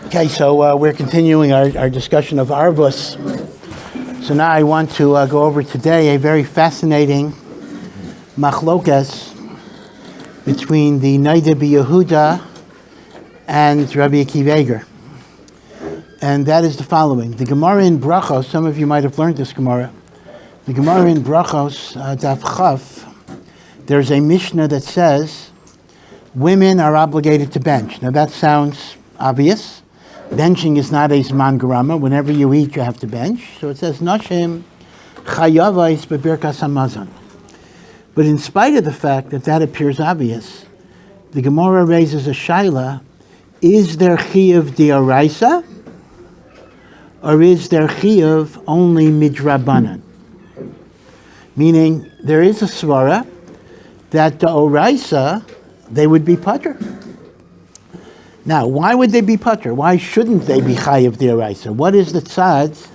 Okay, so we're continuing our discussion of Arvus. So now I want to go over today a very fascinating machlokas between the Noda Yehuda and Rabbi Akiva. And that is the following. The Gemara in Brachos, some of you might have learned this Gemara. The Gemara in Brachos, Daf Chaf, there's a Mishnah that says women are obligated to bench. Now that sounds obvious. Benching is not a zman garama. Whenever you eat, you have to bench. So it says, Nashim chayavais bebirkas hamazon. But in spite of the fact that that appears obvious, the Gemara raises a shaila, is there chiyuv d'oraisa? Or is there chiyuv only midrabanan? Meaning, there is a svara that the oraisa, they would be patur. Now, why would they be patur? Why shouldn't they be chayav d'oraisa? What is the tzad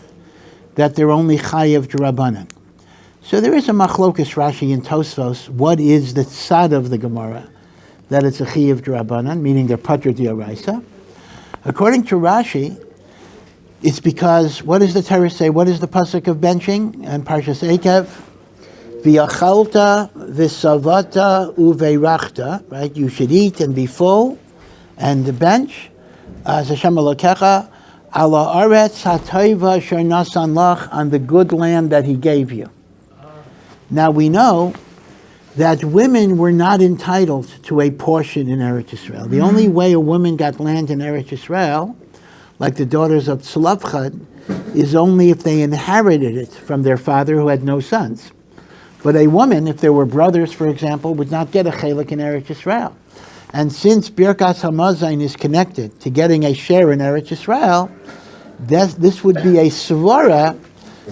that they're only chayav d'rabanan? So there is a machlokas Rashi and Tosfos. What is the tzad of the Gemara that it's a chayav d'rabanan, meaning they're patur d'oraisa? According to Rashi, it's because, what does the Torah say? What is the pasuk of benching? And Parshas Ekev, v'yachalta v'savata uveirachta, right? You should eat and be full. And the bench, as Hashem Elokecha, ala aretz ha'toiva asher nasan lach, on the good land that He gave you. Now we know that women were not entitled to a portion in Eretz Yisrael. The only way a woman got land in Eretz Yisrael, like the daughters of Tzlafchad, is only if they inherited it from their father who had no sons. But a woman, if there were brothers, for example, would not get a chelik in Eretz Yisrael. And since Birkas Hamazon is connected to getting a share in Eretz Yisrael, this would be a svara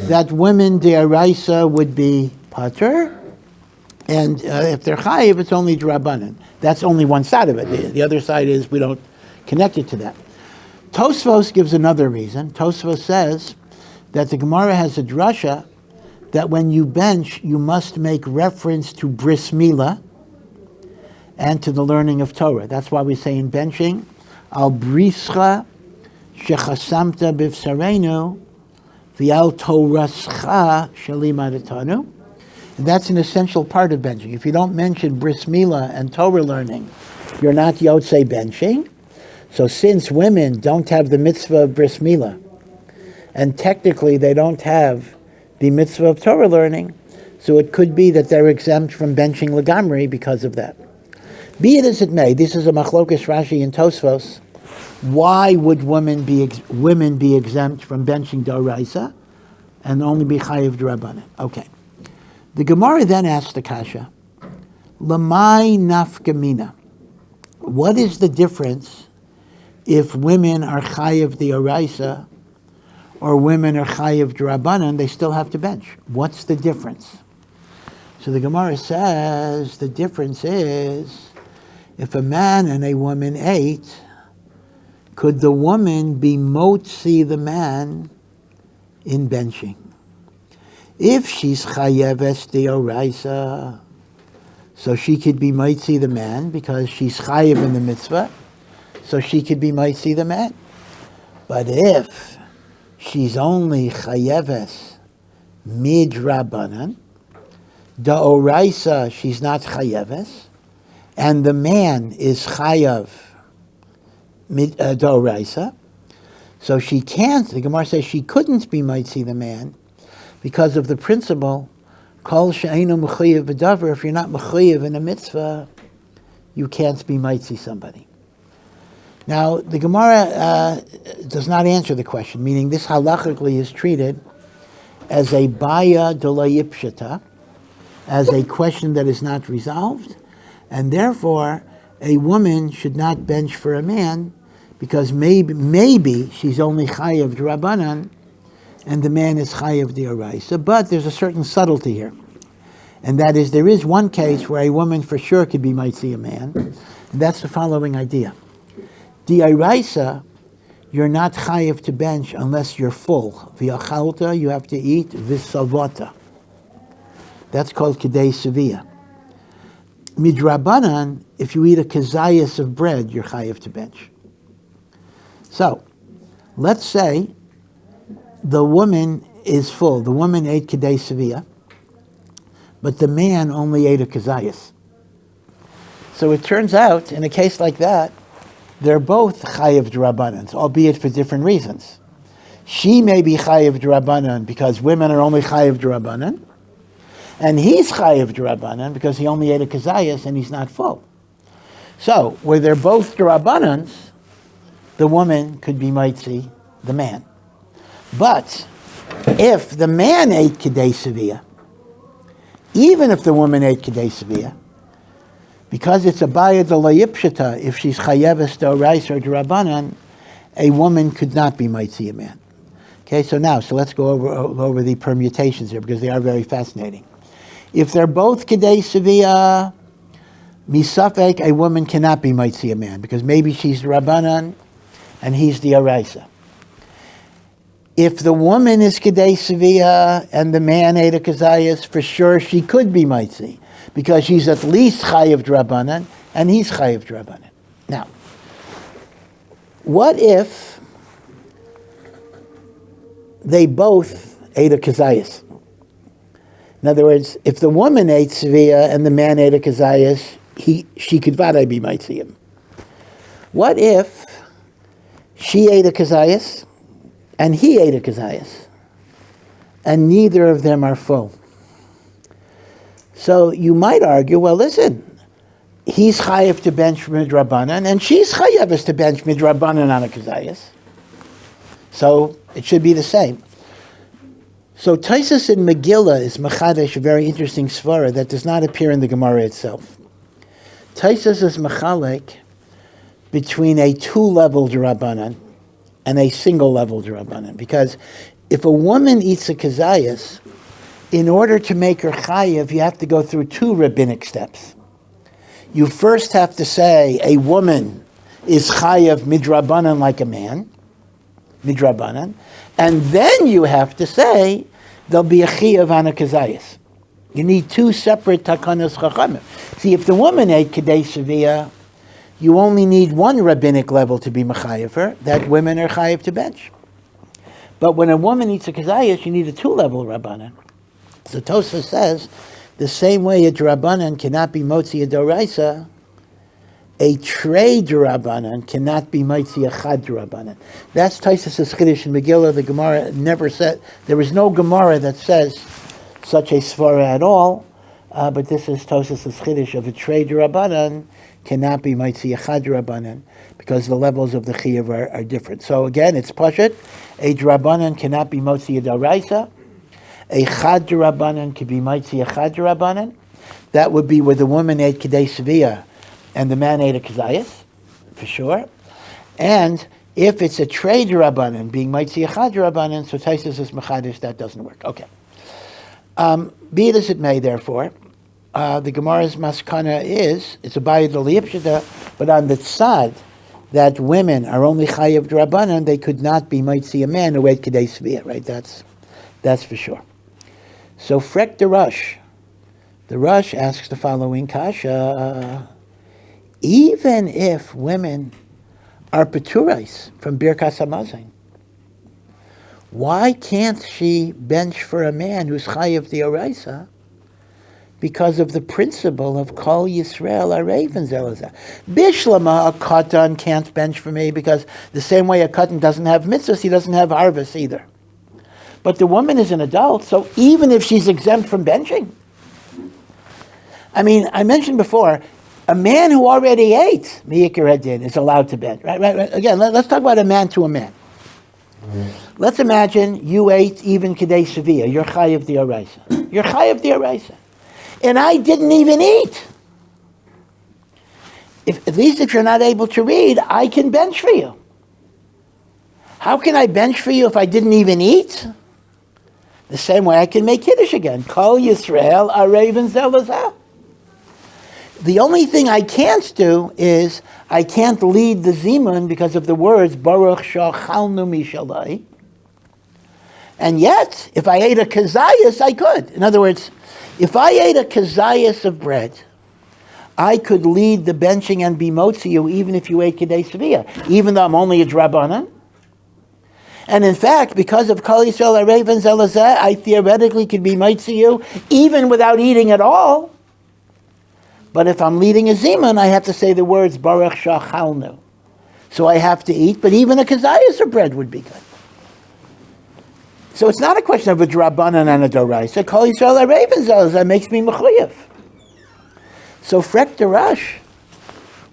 that women d'oraisa would be patur, and if they're chayiv, it's only d'rabanan. That's only one side of it. The other side is we don't connect it to that. Tosfos gives another reason. Tosfos says that the Gemara has a drasha that when you bench, you must make reference to bris milah and to the learning of Torah. That's why we say in benching, al brischa shechasamta bivsarenu v'al torascha shalimadatanu. And that's an essential part of benching. If you don't mention bris milah and Torah learning, you're not yotzei benching. So since women don't have the mitzvah of bris milah, and technically they don't have the mitzvah of Torah learning, so it could be that they're exempt from benching legamri because of that. Be it as it may, this is a machlokas Rashi and Tosfos. Why would women be exempt from benching d'oraisa and only be chayiv d'rabanan? Okay. The Gemara then asks the kasha, Lamai nafkamina. What is the difference if women are chayiv d'oraisa or women are chayiv d'rabanan? They still have to bench. What's the difference? So the Gemara says the difference is, if a man and a woman ate, could the woman be Motzei the man in benching? If she's chayeves d'oraisa, so she could be Motzei the man because she's chayev in the mitzvah, so she could be Motzei the man. But if she's only chayeves midrabanan, d'oraisa she's not chayeves, and the man is chayav d'oraisa, so she can't, the Gemara says she couldn't be Motzei the man because of the principle, kol she'einu mechuyev b'davar, if you're not mechuyev in a mitzvah, you can't be Motzei somebody. Now, the Gemara does not answer the question, meaning this halachically is treated as a baya d'lo yipshata, as a question that is not resolved, and therefore, a woman should not bench for a man because maybe she's only chayav d'rabanan and the man is chayav d'oraisa. But there's a certain subtlety here. And that is, there is one case where a woman for sure could be Motzei a man, and that's the following idea. D'oraisa, you're not chayav to bench unless you're full. V'yachalta, you have to eat. V'savata. That's called kedei seviyah. Midrabanan, if you eat a kazayas of bread, you're chayav to bench. So, Let's say the woman is full. The woman ate Kedei Sevilla, but the man only ate a Kazayas. So it turns out, in a case like that, they're both Chayav D'Rabbanan, albeit for different reasons. She may be Chayav D'Rabbanan because women are only Chayav D'Rabbanan, and he's Chayav D'Rabbanan because he only ate a Kazayas and he's not full. So, where they're both D'Rabbanans, the woman could be Motzei, the man. But if the man ate Kedei Sevilla, even if the woman ate Kedei Sevilla, because it's a Baya de la Yipshita, if she's Chayeves D'Oraisa or D'Rabbanan, a woman could not be Motzei a man. Okay, so let's go over the permutations here because they are very fascinating. If they're both Kedei Sevilla, Misafek, a woman cannot be Motzei a man because maybe she's D'Rabbanan and he's the Oraisa. If the woman is Kedei Sevilla and the man ate a Kazayas, for sure she could be Motzei because she's at least Chayav D'Rabbanan and he's Chayav D'Rabbanan. Now, what if they both ate a Kazayas? In other words, if the woman ate Sevilla and the man ate a Kazayas, she could vaday be Motzei. What if she ate a Kazayas and he ate a Kazayas and neither of them are full? So you might argue, well, listen, he's Chayav to bench Midrabanan and she's Chayav to bench Midrabanan on a Kazayas. So it should be the same. So Taisus in Megillah is Machadesh, a very interesting svara that does not appear in the Gemara itself. Taisus is Machalek between a two-level D'Rabbanan and a single-level D'Rabbanan. Because if a woman eats a Kazayas, in order to make her Chayav, you have to go through two rabbinic steps. You first have to say a woman is Chayav Midrabanan like a man, Midrabanan, and then you have to say there'll be a Chayav on a Kazayas. You need two separate Takanas Chachamim. See, if the woman ate Kedei Sevilla, you only need one rabbinic level to be Mechayev her, that women are Chayav to bench. But when a woman eats a Kazayas, you need a two-level Rabbanan. So Tosfos says, the same way a D'Rabbanan cannot be Motsi and Arvut, a trey D'Rabbanan cannot be Motzei Echad D'Rabbanan. That's Taisus' Kiddush in Megillah. The Gemara never said, there is no Gemara that says such a svara at all, but this is Taisus' Kiddush of a trey D'Rabbanan cannot be Motzei Echad D'Rabbanan because the levels of the Chiyuv are different. So again, it's Pashat. A D'Rabbanan cannot be Motsi and Arvut. A Chad D'Rabbanan can be Motzei Echad D'Rabbanan. That would be where the woman ate Kedei Sevilla and the man ate a Kazayas, for sure. And if it's a trey D'Rabbanan, being Motzei Echad D'Rabbanan, so Taisus is Mechadish, that doesn't work. Okay. Be it as it may, therefore, the Gemara's Maskana is, it's a Bayad L'Yipshita, but on the tzad that women are only Chayav D'Rabbanan, they could not be Motzei a man who ate Kedei Sevilla, right? That's for sure. So Frek the Rush asks the following kasha. Even if women are peturais from Birkas HaMazon, why can't she bench for a man who's Chayav the Oraisa because of the principle of Kol Yisrael Arev Zelazah? Bishlama, a katan can't bench for me because the same way a katan doesn't have mitzvahs, he doesn't have arvus either. But the woman is an adult, so even if she's exempt from benching, I mean, I mentioned before, a man who already ate Miyikar Hadin is allowed to bench. Right. Again, let's talk about a man to a man. Let's imagine you ate even Kedei Sevilla. You're Chayav the Oraisa. You're Chayav the Oraisa. And I didn't even eat. At least if you're not able to read, I can bench for you. How can I bench for you if I didn't even eat? The same way I can make Kiddush again. Kol Yisrael Arev Zelazah. The only thing I can't do is I can't lead the Zimun because of the words Baruch Shachalnu Mishalai. And yet, if I ate a kazayas, I could. In other words, if I ate a kazayas of bread, I could lead the benching and be Motzei you even if you ate Kedei Sevilla. Even though I'm only a D'Rabbanan, And in fact, because of Kol Yisrael Ha'Reven Zelazeh, I theoretically could be Motzei you even without eating at all. But if I'm leading a Zimun, I have to say the words Baruch Shachalnu. So I have to eat, but even a kazayas of bread would be good. So it's not a question of a drabanan and a doraisa. Kol Yisrael Ha'Reven Zelazeh makes me mechuyev. So frek darash,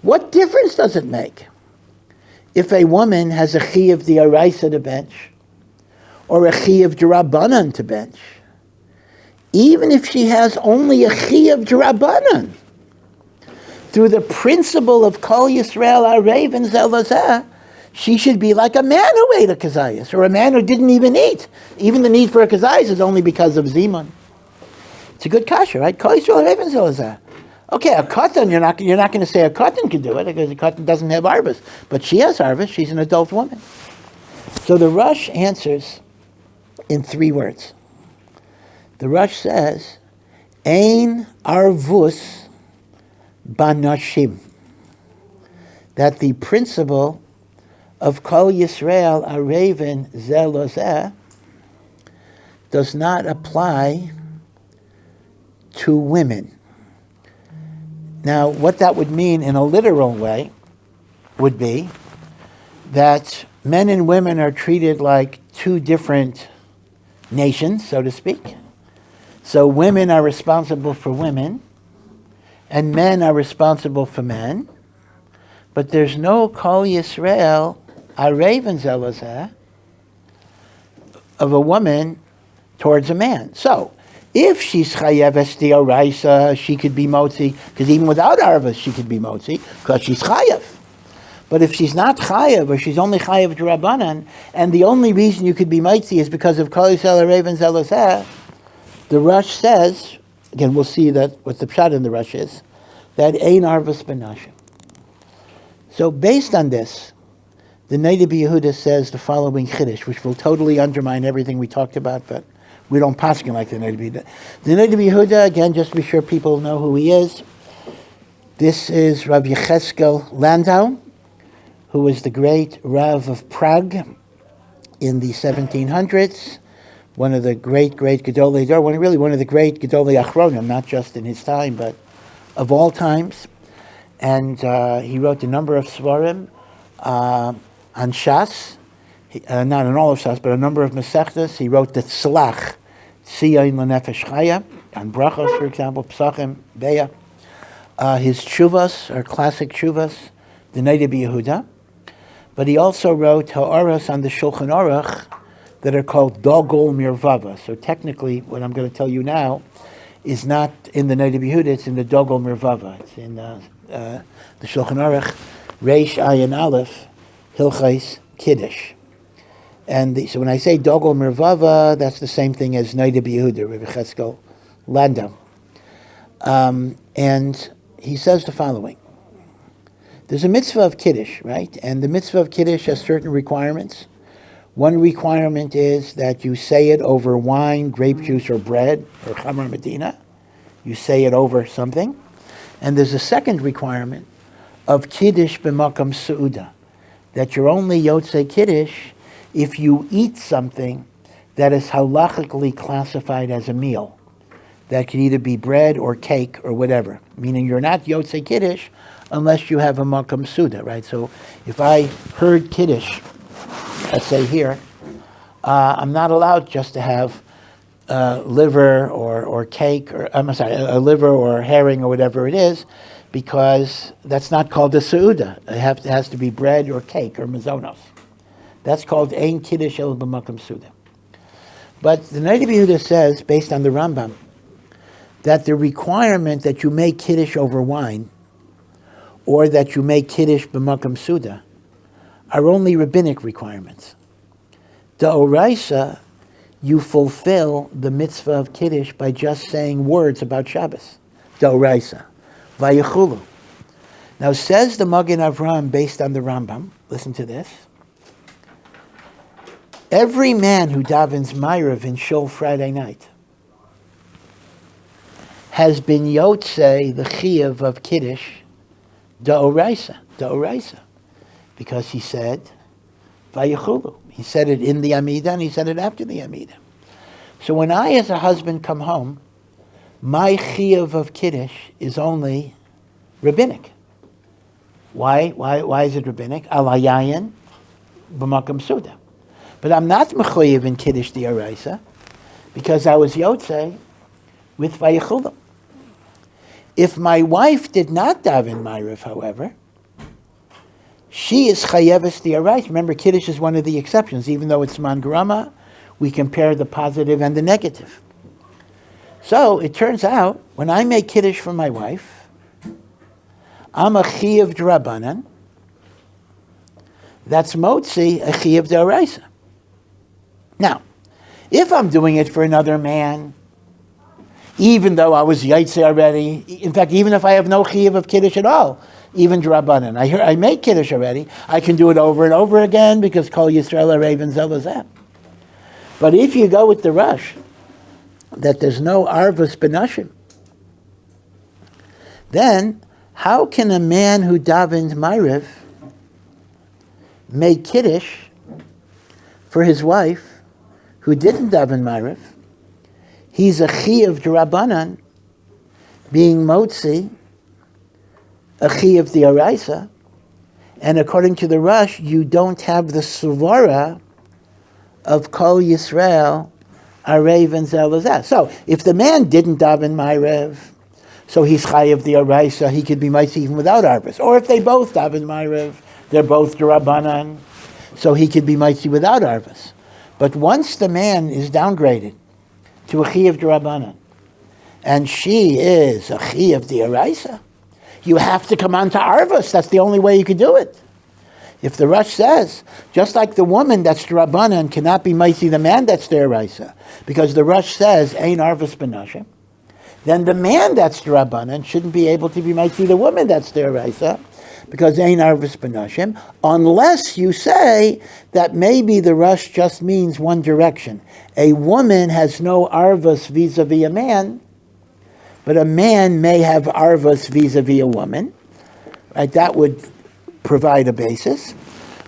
what difference does it make if a woman has a chi of the araisa to bench or a chi of drabanan to bench? Even if she has only a chi of drabanan, through the principle of Kol Yisrael Ha'Reven Zelazeh, she should be like a man who ate a kazayas, or a man who didn't even eat. Even the need for a kazayas is only because of zimun. It's a good kasha, right? Kol Yisrael Ha'Reven Zelazeh. Okay, a katan, you're not going to say a katan can do it because a katan doesn't have arvus, but she has arvus. She's an adult woman. So the Rush answers in 3 words. The Rush says, "Ein arvus banashim," that the principle of Kol Yisrael Ha'Reven Zelazeh does not apply to women. Now, what that would mean in a literal way would be that men and women are treated like 2 different nations, so to speak. So women are responsible for women, and men are responsible for men. But there's no Kol Yisrael Ha'Reven Zelazeh of a woman towards a man. So, if she's chayeves d'oraisa, she could be Motzei, because even without arvus, she could be Motzei, because she's chayev. But if she's not chayev, or she's only chayev d'Rabbanan, and the only reason you could be Motzei is because of Kol Yisrael Ha'Reven Zelazeh, the Rush says, again, we'll see that what the pshat in the Rush is, that ein arvus benashim. So based on this, the Noda B'Yehuda says the following Kiddush, which will totally undermine everything we talked about, but we don't paskin like the Noda B'Yehuda. The Noda B'Yehuda, again, just to be sure people know who he is, this is Rav Yecheskel Landau, who was the great Rav of Prague in the 1700s, one of the great Gedolei Dor, one of the great Gedolei Achronim, not just in his time, but of all times. And he wrote a number of svarim on Shas, not on all of Shas, but a number of Masechtas. He wrote the Tzlach, Tzion L'Nefesh Chaya, on Brachos, for example, Psachim, Beya. His Tshuvas are classic Tshuvas, the Noda B'Yehuda. But he also wrote Ha'aras on the Shulchan Aruch that are called Dogol Mirvava. So technically, what I'm going to tell you now is not in the Noda B'Yehuda, it's in the Dogol Mirvava. It's in the Shulchan Aruch, Reish Ayin Aleph, Hilchais Kiddush. And so when I say Dogol Mirvava, that's the same thing as Noda B'Yehuda, Rav Yecheskel Landau. And he says the following. There's a mitzvah of Kiddush, right? And the mitzvah of Kiddush has certain requirements. One requirement is that you say it over wine, grape juice, or bread, or chamar medina. You say it over something. And there's a second requirement of Kiddush b'makam su'uda, that you're only yotzei Kiddush if you eat something that is halachically classified as a meal. That can either be bread or cake or whatever, meaning you're not yotzei Kiddush unless you have a makam suda, right? So if I heard Kiddush, let's say here, I'm not allowed just to have liver or cake, or I'm sorry, a liver or herring or whatever it is, because that's not called a seuda. It has to be bread or cake or mazonos. That's called ein kiddush el b'makam suda. But the Noda B'Yehuda says, based on the Rambam, that the requirement that you make kiddush over wine, or that you make kiddush b'makam suda, are only rabbinic requirements. D'oraisa, you fulfill the mitzvah of Kiddush by just saying words about Shabbos. D'oraisa. Vayechulu. Now says the Magen Avraham based on the Rambam, listen to this. Every man who davens Ma'ariv in Shul Friday night has been yotzei the chiyuv of Kiddush d'oraisa. D'oraisa. Because he said, Vayichulu. He said it in the Amidah and he said it after the Amidah. So when I, as a husband, come home, my chiyuv of Kiddush is only rabbinic. Why is it rabbinic? Al hayayin b'makam suda. But I'm not mechuyev in Kiddush d'oraisa because I was yotzei with vayichulu. If my wife did not daven ma'ariv, however, she is chayeves d'oraisa. Remember, Kiddush is one of the exceptions. Even though it's man grama, we compare the positive and the negative. So it turns out, when I make Kiddush for my wife, I'm a chiyuv d'Rabbanan. That's Motzei, a chiyuv d'oraisa. Now, if I'm doing it for another man, even though I was yaitse already, in fact, even if I have no chiyuv of Kiddush at all, even d'Rabbanan, I make Kiddush already, I can do it over and over again because Kol Yisrael Araven Zelazeh. But if you go with the rush, that there's no Arvus Benashim, then how can a man who davened Ma'ariv make Kiddush for his wife who didn't daven Ma'ariv? He's a chiyuv d'Rabbanan, being Motzei, a chiyuv d'oraisa, and according to the Rush, you don't have the svara of Kol Yisrael Arev and Zelazah. So if the man didn't daven Ma'ariv, so he's chayav d'oraisa, he could be Motzei even without Arvus. Or if they both daven Ma'ariv, they're both d'Rabbanan, so he could be Motzei without Arvus. But once the man is downgraded to a chiyuv d'Rabbanan, and she is a chiyuv d'oraisa, you have to come on to Arvus. That's the only way you could do it. If the Rush says, just like the woman that's d'Rabbanan cannot be Motzei the man that's d'oraisa, because the Rush says, Ein Arvus Benashim, then the man that's d'Rabbanan shouldn't be able to be Motzei the woman that's d'oraisa, because Ein Arvus Benashim, unless you say that maybe the Rush just means one direction. A woman has no Arvus vis-a-vis a man, but a man may have Arvus vis-a-vis a woman. Right? That would provide a basis.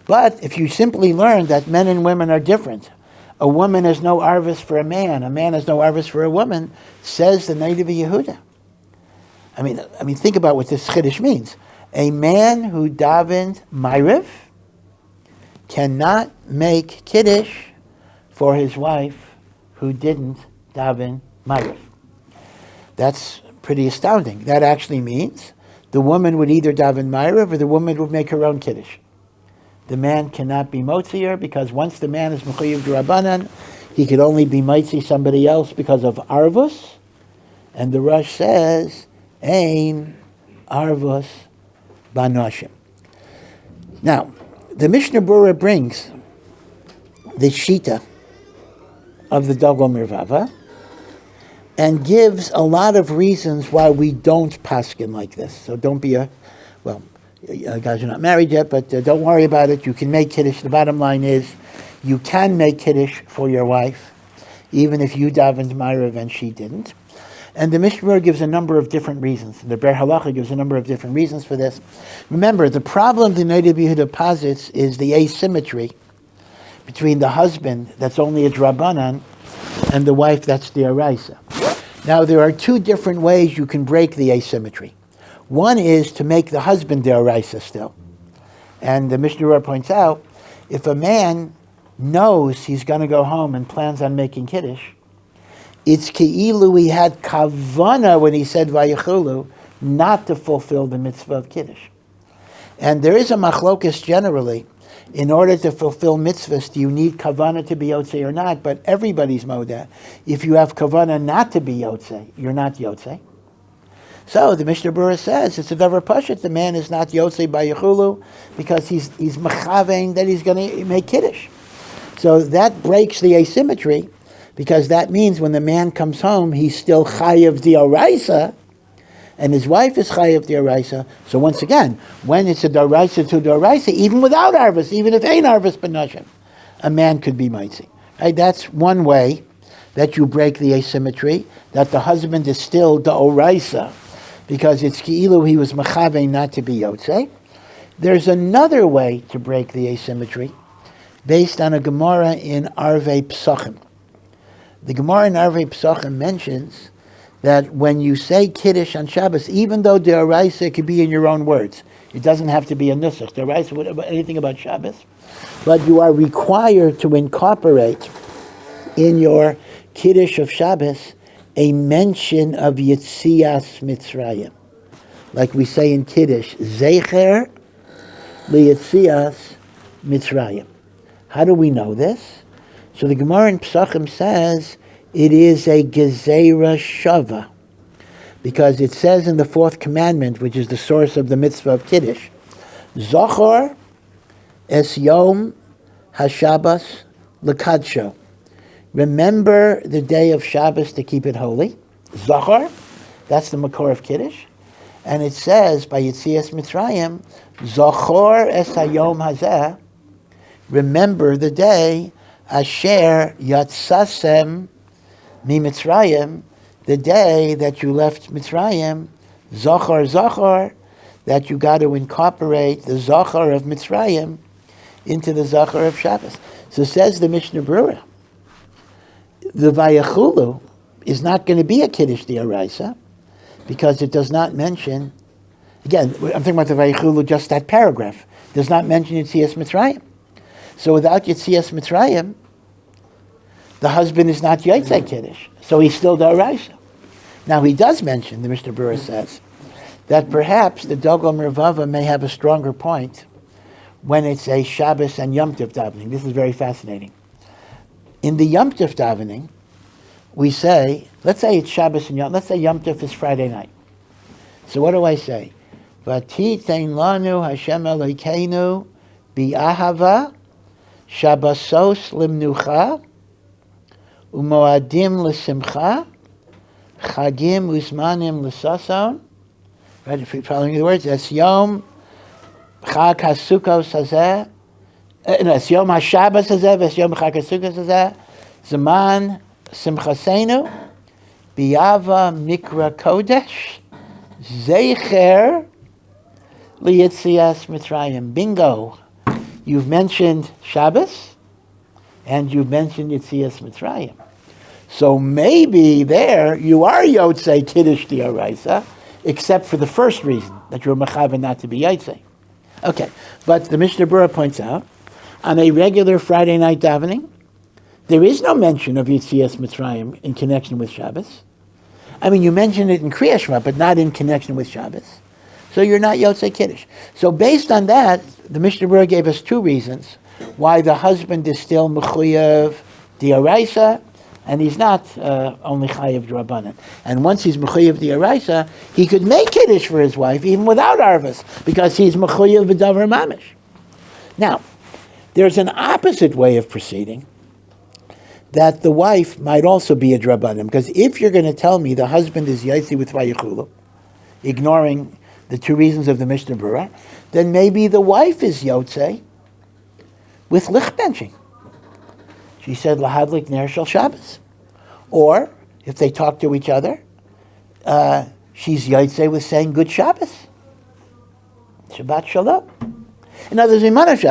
But if you simply learn that men and women are different, a woman has no Arvus for a man has no Arvus for a woman, says the native of Yehuda. I mean, think about what this Chiddush means. A man who davened Ma'ariv cannot make Kiddush for his wife who didn't daven Ma'ariv. That's pretty astounding. That actually means the woman would either daven Ma'ariv or the woman would make her own Kiddush. The man cannot be Motzei because once the man is Mechuyev d'Rabbanan, he could only be Motzei somebody else because of Arvus. And the Rush says, Ein Arvus Banashim. Now, the Mishnah Berurah brings the Shita of the Dagol Mirvava and gives a lot of reasons why we don't paskin like this. So don't be guys are not married yet, but don't worry about it. You can make Kiddush. The bottom line is, you can make Kiddush for your wife, even if you davened Ma'ariv and she didn't. And the Mishnah Berurah gives a number of different reasons. The Ber Halacha gives a number of different reasons for this. Remember, the problem the Noda Yehuda posits is the asymmetry between the husband that's only a Drabanan and the wife that's the Araisa. Now, there are two different ways you can break the asymmetry. One is to make the husband the Araisa still. And the Mishnah Berurah points out, if a man knows he's going to go home and plans on making Kiddush, it's ki'ilu he had kavana when he said vayichulu, not to fulfill the mitzvah of Kiddush. And there is a machlokas generally. In order to fulfill mitzvahs, do you need kavana to be yotzei or not? But everybody's moda. If you have kavana not to be yotzei, you're not yotzei. So the Mishnah Berurah says it's a davar pashut. The man is not yotzei by yechulu because he's mechavein that he's going to make kiddush. So that breaks the asymmetry because that means when the man comes home, he's still chayav d'oraisa, and his wife is chayav d'oraisa. So once again, when it's a d'oraisa to d'oraisa, even without arvus, even if ain't arvus benashim, a man could be motzei. Right? That's one way that you break the asymmetry, that the husband is still d'oraisa, because it's ki'ilu he was mechavein not to be yotzei. There's another way to break the asymmetry, based on a Gemara in Arvei Psachim. The Gemara in Arvei Psachim mentions that when you say Kiddush on Shabbos, even though the Oraisa could be in your own words, it doesn't have to be a nusach. The Oraisa would anything about Shabbos, but you are required to incorporate in your Kiddush of Shabbos a mention of Yetzias Mitzrayim. Like we say in Kiddush, Zecher LiYetzias Mitzrayim. How do we know this? So the Gemara in Psachim says it is a Gezerah Shava, because it says in the fourth commandment, which is the source of the mitzvah of Kiddush, Zochor es Yom HaShabbos L'Kadsho. Remember the day of Shabbos to keep it holy. Zochor, that's the makor of Kiddush. And it says by Yetzias Mitzrayim, Zochor es Hayom Hazeh, remember the day Asher Yatsasem Mi Mitzrayim, the day that you left Mitzrayim, Zochor, Zochor, that you got to incorporate the Zochor of Mitzrayim into the Zochor of Shabbos. So says the Mishnah Berurah, the Vayachulu is not going to be a Kiddush D'Oraisa because it does not mention, again, I'm thinking about the Vayachulu, just that paragraph, does not mention Yetzias Mitzrayim. So without Yetzias Mitzrayim, the husband is not Yotzei Kiddush, so he's still D'Oraisa. Now he does mention, the Mishnah Berurah says, that perhaps the Dogel Mervava may have a stronger point when it's a Shabbos and Yom Tov davening. This is very fascinating. In the Yom Tov davening, we say, let's say it's Shabbos and Yom, let's say Yom Tov is Friday night. So what do I say? V'titein lanu Hashem Elokeinu bi'ahava Shabbosos limnucha umoadim l'simcha chagim uzmanim l'sason. Right, if you're following the words, it's Yom Chag HaSukkos hazeh, no, it's Yom HaShabbos hazeh, it's Yom Chag HaSukkos hazeh, Zaman Simchasenu, Biyava Mikra Kodesh, Zecher LiYetzias Mitzrayim. Bingo! You've mentioned Shabbos, and you've mentioned Yetzias Mitzrayim. So maybe there you are Yotzei Kiddush D'Oraisa, except for the first reason, that you're mechaven not to be Yotzei. Okay, but the Mishnah Berurah points out, on a regular Friday night davening, there is no mention of Yetzias Mitzrayim in connection with Shabbos. I mean, you mention it in Kriya Shema, but not in connection with Shabbos. So you're not Yotzei Kiddush. So based on that, the Mishnah Berurah gave us two reasons why the husband is still Mechuyev D'Oraisa, and he's not only Chayev D'Rabbanan. And once he's Mechuyev D'Oraisa, he could make Kiddush for his wife even without Arvus, because he's Mechuyev B'Davar Mamish. Now, there's an opposite way of proceeding, that the wife might also be a D'Rabbanan, because if you're going to tell me the husband is Yaitzi with Vayachulu, ignoring the two reasons of the Mishnah Berurah, then maybe the wife is Yotzei with lichbenching. She said, Lahadlik Ner Shel Shabbos. Or, if they talk to each other, she's Yotzei with saying Good Shabbos. Shabbat Shalom. In other words,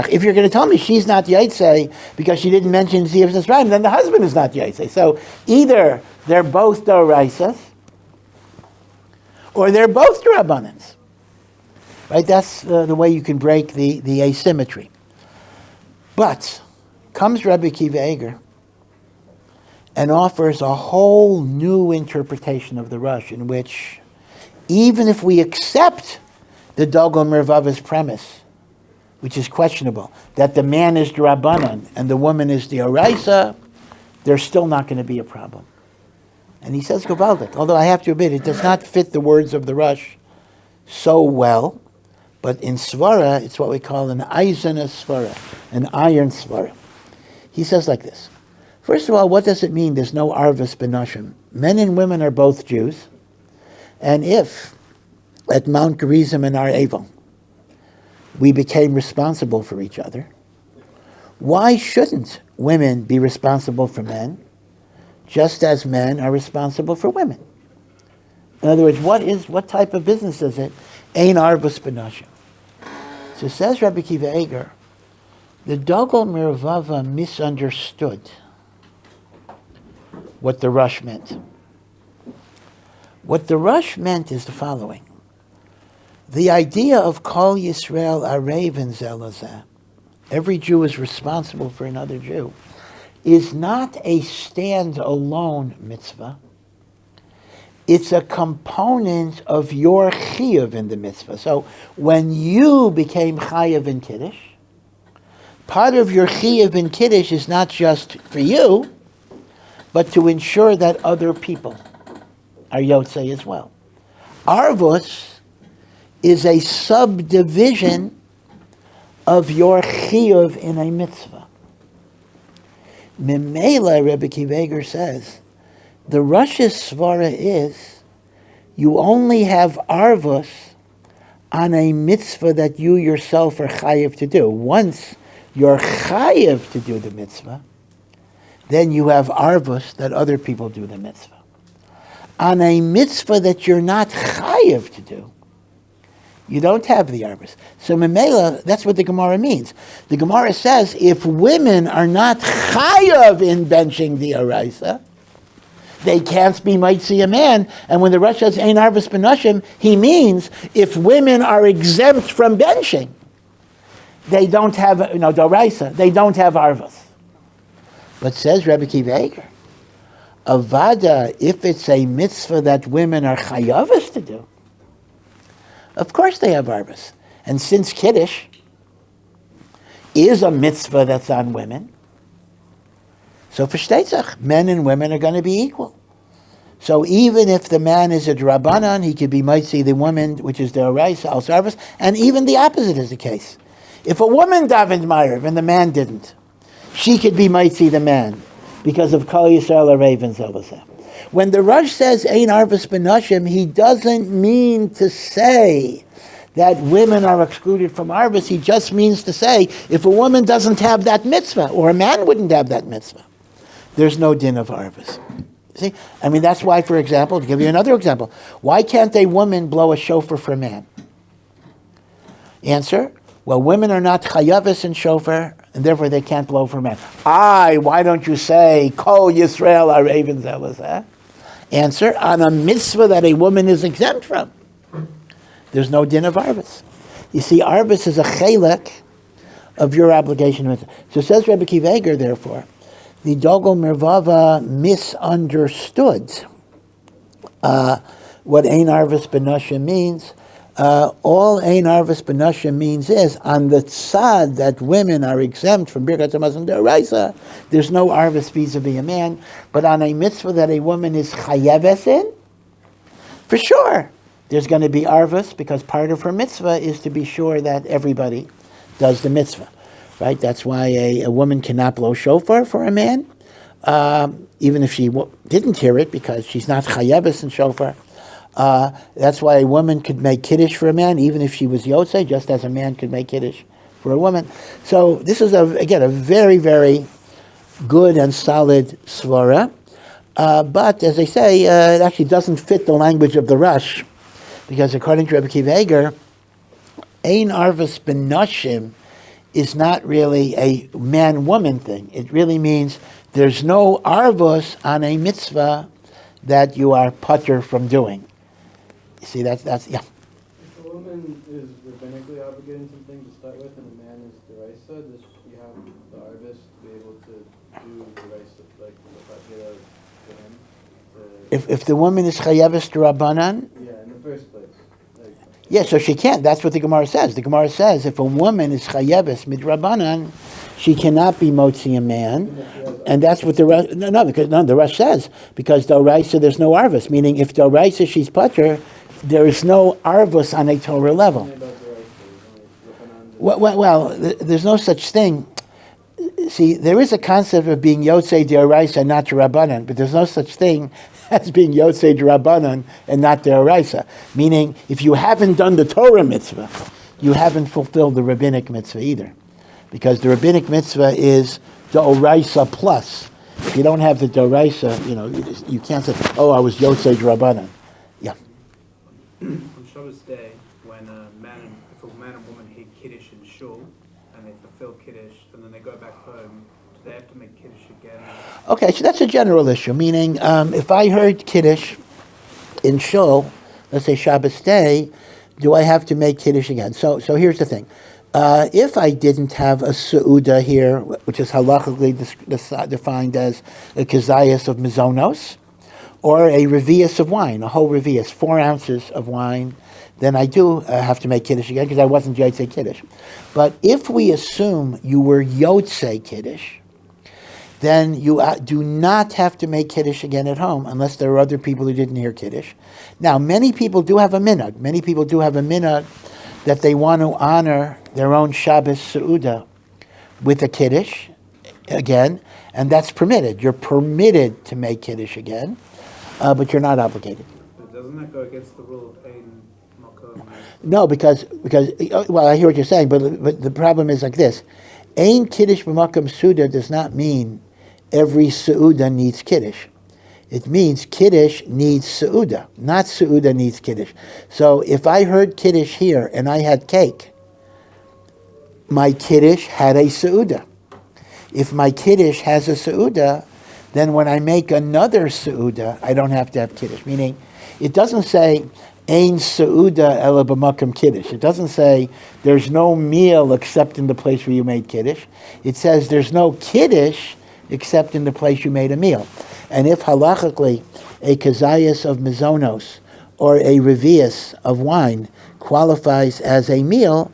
if you're going to tell me she's not Yotzei because she didn't mention Ziyaf Mitzrayim, then the husband is not Yotzei. So either they're both D'Oraisas, or they're both D'Rabbanans. Right? That's the way you can break the asymmetry. But comes Rabbi Akiva Eiger and offers a whole new interpretation of the Rush, in which even if we accept the Dogel Mervava's premise, which is questionable, that the man is D'Rabbanan and the woman is D'Oraisa, there's still not going to be a problem. And he says Gavaldik, although I have to admit it does not fit the words of the Rush so well, but in Svara, it's what we call an Eizena Svara, an iron Svara. He says like this. First of all, what does it mean there's no Arvus B'Nashim? Men and women are both Jews, and if at Mount Gerizim and Ar Evel we became responsible for each other, why shouldn't women be responsible for men, just as men are responsible for women? In other words, what type of business is it? Ein Arvus B'Nashim. So says Rabbi Akiva Eiger The Dogel Mervava misunderstood what the Rush meant. What the Rush meant is the following. The idea of Kol Yisrael Arev Zelazeh, every Jew is responsible for another Jew, is not a stand-alone mitzvah. It's a component of your chiyuv in the mitzvah. So when you became chayav in Kiddush, part of your chiyuv in Kiddush is not just for you, but to ensure that other people are yotzei as well. Arvus is a subdivision of your chiyuv in a mitzvah. Memela, Rebbe Kiveger says, the Rosh's svara is you only have arvus on a mitzvah that you yourself are chayiv to do. Once you're chayiv to do the mitzvah, then you have arvus that other people do the mitzvah. On a mitzvah that you're not chayiv to do, you don't have the arvus. So memela, that's what the Gemara means. The Gemara says if women are not chayav in benching the araisa, they can't be Motzei a man. And when the Rosh says ein arvus b'nashim, he means if women are exempt from benching, they don't have doraisa. They don't have arvus. But says Rebbe Kiveger, avada, if it's a mitzvah that women are chayavas to do, of course they have arvus. And since Kiddush is a mitzvah that's on women, so for shteitzach, men and women are going to be equal. So even if the man is a drabanan, he could be Motzei the woman, which is the araisa, al sarvus, and even the opposite is the case. If a woman davened ma'ariv and the man didn't, she could be Motzei the man because of Kol Yisrael Arev Zelazeh. When the Rosh says ein arvus b'nashim, he doesn't mean to say that women are excluded from arvus. He just means to say if a woman doesn't have that mitzvah, or a man wouldn't have that mitzvah, there's no din of arvus. See, I mean that's why, for example, to give you another example, why can't a woman blow a shofar for a man? Answer: well, women are not chayavis in shofar, and therefore they can't blow for men. Why don't you say Kol Yisrael Arev Zelazeh? Answer: on a mitzvah that a woman is exempt from, there's no din of arvus. You see, arvus is a chelek of your obligation. So says Rebbe Kiveger, therefore, the Dogel Mervava misunderstood what ein arvus b'nashim means. All ein arvus b'nashim means is on the tzad that women are exempt from birkat hamazon d'oraisa, there's no arvus vis-a-vis a man, but on a mitzvah that a woman is chayeves in, for sure, there's going to be arvus because part of her mitzvah is to be sure that everybody does the mitzvah. Right? That's why a woman cannot blow shofar for a man, even if she didn't hear it, because she's not chayeves in shofar. That's why a woman could make Kiddush for a man, even if she was yotzei, just as a man could make Kiddush for a woman. So this is, again, a very, very good and solid svara. But, as I say, it actually doesn't fit the language of the Rush, because according to Rebbe Kiveger, ein arvus b'nashim is not really a man-woman thing. It really means there's no arvus on a mitzvah that you are putter from doing. You see, that's yeah. If a woman is rabbinically obligated in something to start with, and a man is deraisa, does she have the arvus to be able to do deraisa, like the fatira to him? If the woman is chayeves d'Rabbanan, yeah, in the first place. Yeah, so she can't. That's what the Gemara says. The Gemara says if a woman is chayeves midrabanan, she cannot be Motzei a man, and that's what the Rush. The Rush says because d'oraisa there's no arvus. Meaning, if d'oraisa she's putter, there is no arvus on a Torah level. Well, there's no such thing. See, there is a concept of being yotzei d'oraisa, not d'Rabbanan, but there's no such thing as being yotzei d'Rabbanan and not d'oraisa. Meaning, if you haven't done the Torah mitzvah, you haven't fulfilled the rabbinic mitzvah either. Because the rabbinic mitzvah is d'oraisa plus. If you don't have the d'oraisa, you can't say, oh, I was yotzei d'Rabbanan. Yeah. On Shabbos day, when if a man and woman hate Kiddush in shul, and they fulfill Kiddush, then the when they go back home, do they have to make Kiddush again? Okay, so that's a general issue, meaning if I heard Kiddush in Shul, let's say Shabbos day, do I have to make Kiddush again? So here's the thing. If I didn't have a Seuda here, which is halachically defined as a Kazayas of Mizonos, or a Revius of wine, a whole Revius, 4 ounces of wine, then I do have to make Kiddush again because I wasn't Yotzei Kiddush. But if we assume you were Yotzei Kiddush, then you do not have to make Kiddush again at home unless there are other people who didn't hear Kiddush. Now, many people do have a minhag. Many people do have a minhag that they want to honor their own Shabbos Seuda with a Kiddush again, and that's permitted. You're permitted to make Kiddush again, but you're not obligated. But doesn't that go against the rule of Ein Makom? No, because well, I hear what you're saying, but the problem is like this: Ein Kiddush b'makom Suda does not mean every Seuda needs Kiddush. It means Kiddush needs Seuda, not Seuda needs Kiddush. So if I heard Kiddush here and I had cake, my Kiddush had a Seuda. If my Kiddush has a Seuda, then when I make another Seuda, I don't have to have Kiddush. Meaning, it doesn't say, Ein Seuda ela b'makom Kiddush. It doesn't say, there's no meal except in the place where you made Kiddush. It says, there's no Kiddush except in the place you made a meal. And if halachically a kazayas of mizonos or a revius of wine qualifies as a meal,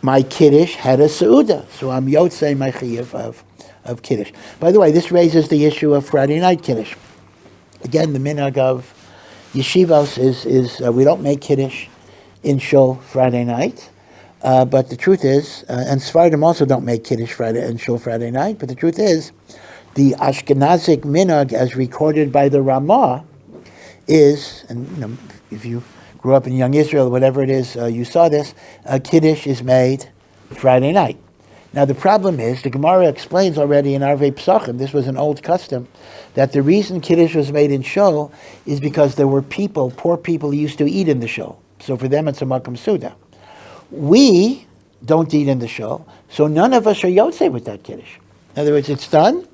my Kiddush had a seuda. So I'm yotzei my chiyuv of Kiddush. By the way, this raises the issue of Friday night Kiddush. Again, the minhag of yeshivos is we don't make Kiddush in shul Friday night. But the truth is, and Sfardim also don't make Kiddush in shul Friday night, but the truth is, the Ashkenazic minhag, as recorded by the Ramah, is, and if you grew up in Young Israel, whatever it is, you saw this, Kiddush is made Friday night. Now the problem is, the Gemara explains already in Arvei Psachim, this was an old custom, that the reason Kiddush was made in shul is because there were people, poor people, who used to eat in the shul. So for them it's a Makam Suda. We don't eat in the shul, so none of us are Yotzei with that Kiddush. In other words, it's done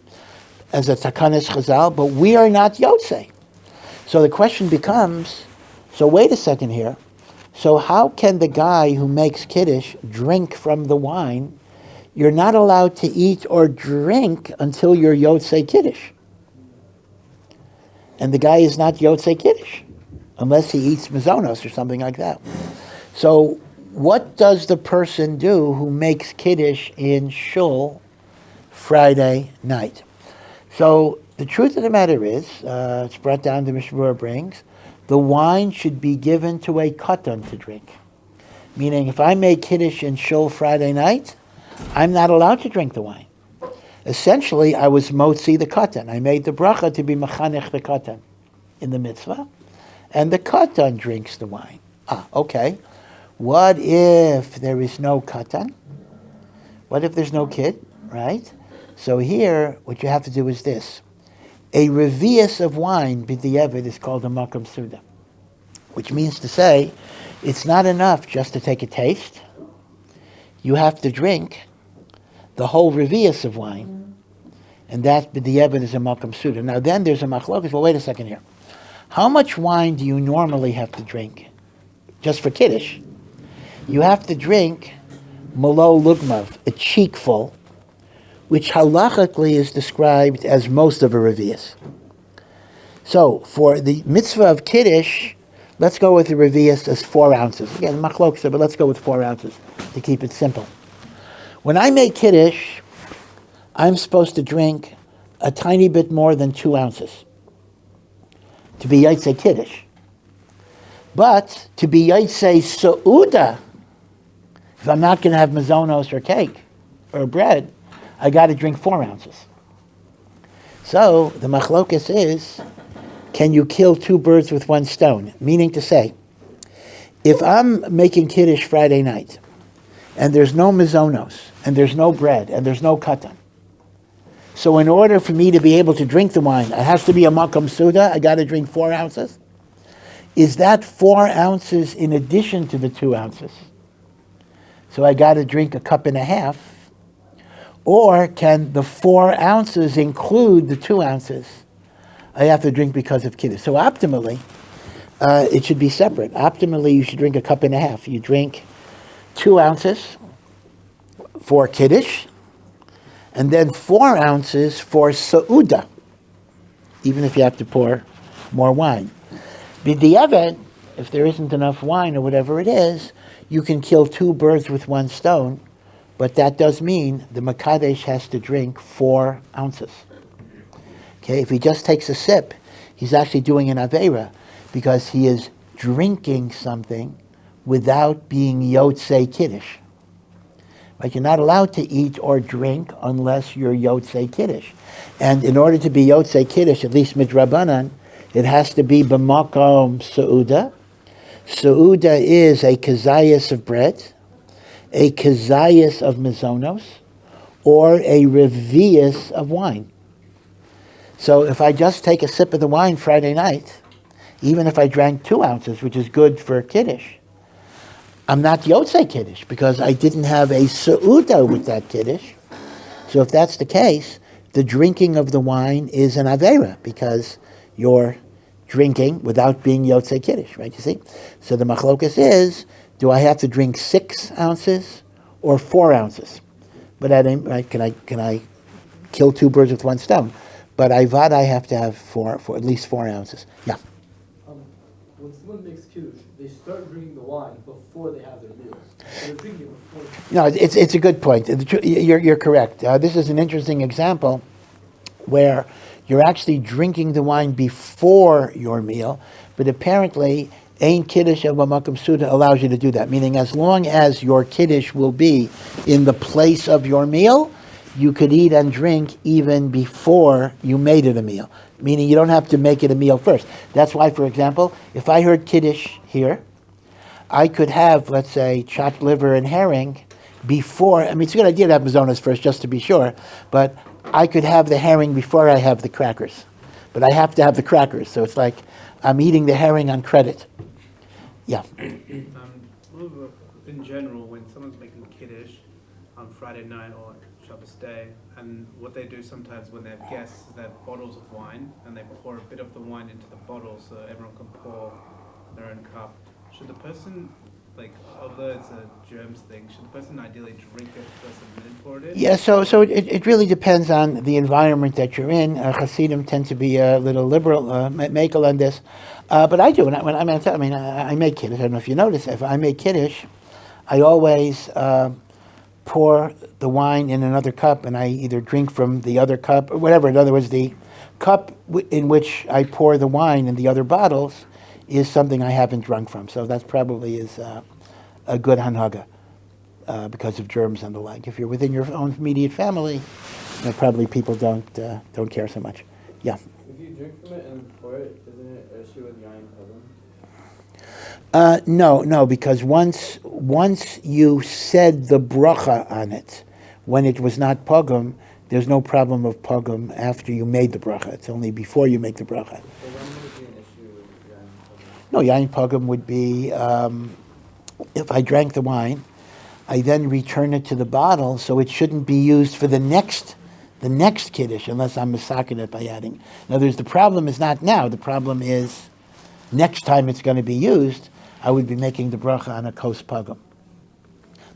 as a Takanas Chazal, but we are not Yotzei. So the question becomes, so wait a second here, so how can the guy who makes Kiddush drink from the wine? You're not allowed to eat or drink until you're Yotzei Kiddush. And the guy is not Yotzei Kiddush, unless he eats Mizonos or something like that. So what does the person do who makes Kiddush in shul Friday night? So the truth of the matter is, it's brought down to Reaber brings, the wine should be given to a katan to drink. Meaning, if I make Kiddush in shul Friday night, I'm not allowed to drink the wine. Essentially, I was Motzei the katan. I made the bracha to be mechanech the katan in the mitzvah, and the katan drinks the wine. Okay. What if there is no katan? What if there's no kid, right? So here, what you have to do is this. A revius of wine, b'di'evid, is called a makam suda, which means to say, it's not enough just to take a taste. You have to drink the whole revius of wine, and that b'di'evid is a makam suda. Now then there's a machlokas. Well, wait a second here. How much wine do you normally have to drink just for Kiddush? You have to drink malo lugmav, a cheekful, which halachically is described as most of a revius. So for the mitzvah of Kiddush, let's go with the revius as 4 ounces. Again, machloksa, but let's go with 4 ounces to keep it simple. When I make Kiddush, I'm supposed to drink a tiny bit more than 2 ounces to be Yotzei Kiddush. But to be Yotzei Seuda, if I'm not going to have mazonos or cake or bread, I got to drink 4 ounces. So the machlokas is, can you kill 2 birds with 1 stone? Meaning to say, if I'm making Kiddush Friday night, and there's no mazonos, and there's no bread, and there's no katan, so in order for me to be able to drink the wine, it has to be a makam suda, I got to drink 4 ounces? Is that 4 ounces in addition to the 2 ounces? So I got to drink a cup and a half, Or can the 4 ounces include the 2 ounces I have to drink because of Kiddush? So optimally, it should be separate. Optimally, you should drink a cup and a half. You drink 2 ounces for Kiddush, and then 4 ounces for Seuda, even if you have to pour more wine. B'diavad, if there isn't enough wine or whatever it is, you can kill 2 birds with 1 stone, but that does mean the Makadesh has to drink 4 ounces. Okay, if he just takes a sip, he's actually doing an Aveira, because he is drinking something without being Yotzei Kiddush. Right? You're not allowed to eat or drink unless you're Yotzei Kiddush. And in order to be Yotzei Kiddush, at least midrabanan, it has to be b'makom seuda. Seuda is a kazayas of bread, a kazayas of mizonos, or a revius of wine. So if I just take a sip of the wine Friday night, even if I drank 2 ounces, which is good for Kiddush, I'm not Yotzei Kiddush because I didn't have a Seuda with that Kiddush. So if that's the case, the drinking of the wine is an Aveira because you're drinking without being Yotzei Kiddush, right? You see? So the machlokas is, do I have to drink 6 ounces or 4 ounces? But right, can I kill 2 birds with 1 stone? But I have to have for at least 4 ounces. Yeah. When someone makes Kiddush, they start drinking the wine before they have their meal. So they're drinking it before. No, it's a good point. You're correct. This is an interesting example where you're actually drinking the wine before your meal, but apparently Ein Kiddush of Makom Suda allows you to do that, meaning as long as your Kiddush will be in the place of your meal, you could eat and drink even before you made it a meal, meaning you don't have to make it a meal first. That's why, for example, if I heard Kiddush here, I could have, let's say, chopped liver and herring before. I mean, it's a good idea to have mazonas first, just to be sure, but I could have the herring before I have the crackers. But I have to have the crackers, so it's like I'm eating the herring on credit. Yeah. In general, when someone's making Kiddush on Friday night or Shabbos day, and what they do sometimes when they have guests is they have bottles of wine, and they pour a bit of the wine into the bottle so everyone can pour their own cup. Should the person, although it's a germs thing, should the person ideally drink it first and then pour it in? Yeah, so it really depends on the environment that you're in. Hasidim tend to be a little liberal, makel on this. But I do. I make Kiddush. I don't know if you notice. If I make Kiddush, I always pour the wine in another cup, and I either drink from the other cup or whatever. In other words, the cup in which I pour the wine in the other bottles is something I haven't drunk from. So that probably is a good hanhaga because of germs and the like. If you're within your own immediate family, probably people don't care so much. Yeah. If you drink from it and pour it, isn't it an issue with yain pagum? No, because once you said the bracha on it, when it was not pagum, there's no problem of pagum after you made the bracha. It's only before you make the bracha. So when would it be an issue with yain pagum? No, yain pagum would be if I drank the wine, I then return it to the bottle, so it shouldn't be used for the next Kiddush unless I'm masakin it by adding. In other words, the problem is not now. The problem is next time it's going to be used, I would be making the bracha on a kos pagum.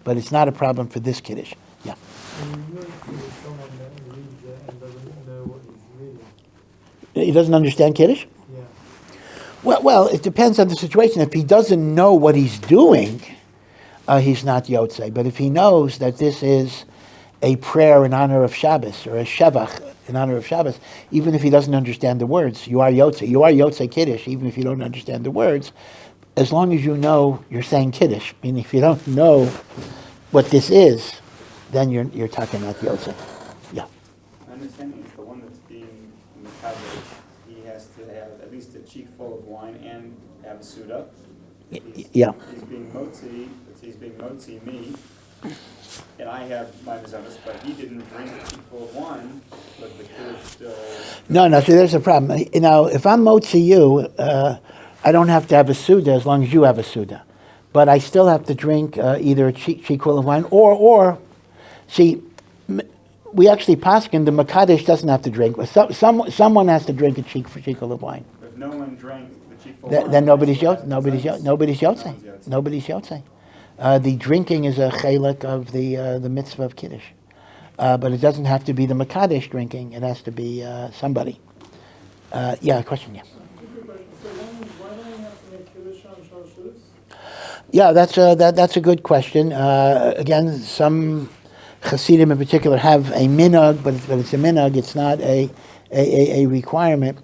But it's not a problem for this Kiddush. Yeah. Someone that reads it and doesn't know what he's reading. He doesn't understand Kiddush? Yeah. Well, it depends on the situation. If he doesn't know what he's doing, he's not Yotzei. But if he knows that this is a prayer in honor of Shabbos or a shevach in honor of Shabbos, even if he doesn't understand the words, you are Yotzei. You are Yotzei Kiddush, even if you don't understand the words, as long as you know you're saying Kiddush. I mean, if you don't know what this is, then you're talking about Yotzei. Yeah. My understanding is the one that's being mekadesh, he has to have at least a cheek full of wine and have a suda. Yeah. He's being Motzei me, and I have my mizonos, but he didn't drink a cheek full of wine, but the Kiddush still... No, see, there's a problem. If I'm Motzei you, I don't have to have a suda as long as you have a suda. But I still have to drink either a cheek full of wine or see, we actually paskin the Makadesh doesn't have to drink. Someone has to drink a cheekful of wine. If no one drank the cheekful Then nobody's yotzei. Nobody's yotzei. The drinking is a chelek of the mitzvah of Kiddush. But it doesn't have to be the Makadesh drinking. It has to be somebody. Yeah, question, yeah. Yeah, that's a good question. Again, some Hasidim in particular have a minhag, but it's a minhag. It's not a requirement.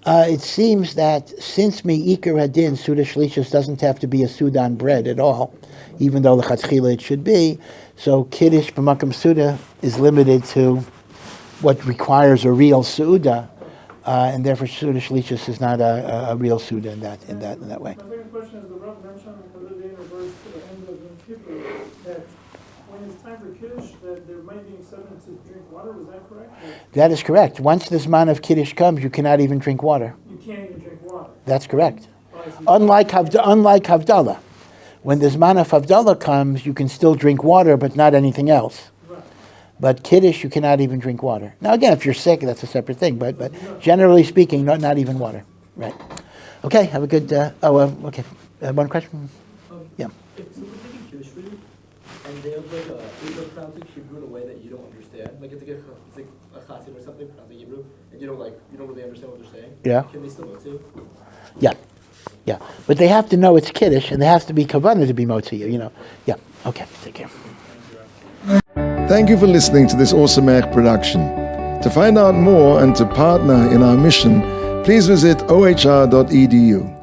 It seems that since Me'ikar Hadin, Suda Shlishus doesn't have to be a Sudan bread at all, even though L'chatchila it should be. So Kiddush B'makam Suda is limited to what requires a real Suda, and therefore Suda Shlishus is not a real Suda in that way. My second question is, the Rav mentioned the other day in regards to the end of Yom Kippur, that when it's time for Kiddush, that there might be an exception to drink water. Was that correct? That is correct. Once the Zman of Kiddush comes, you cannot even drink water. You can't even drink water. That's correct. Oh, I see. Unlike Havdalah. When the Zman of Havdalah comes, you can still drink water, but not anything else. Right. But Kiddush, you cannot even drink water. Now again, if you're sick, that's a separate thing, but generally speaking, not even water. Right. Okay, have a good, okay. One question? Yeah. If someone's making Kiddush for you, and they have like they're pronouncing Hebrew in a way that you don't understand, like it's like a chassid or something pronouncing Hebrew, and you don't really understand what they're saying. Yeah. Can they still Motzei? Yeah. But they have to know it's Kiddush, and they have to be kavanah to be Motzei, Yeah. Okay, take care. Thank you for listening to this Osamech production. To find out more and to partner in our mission, please visit ohr.edu.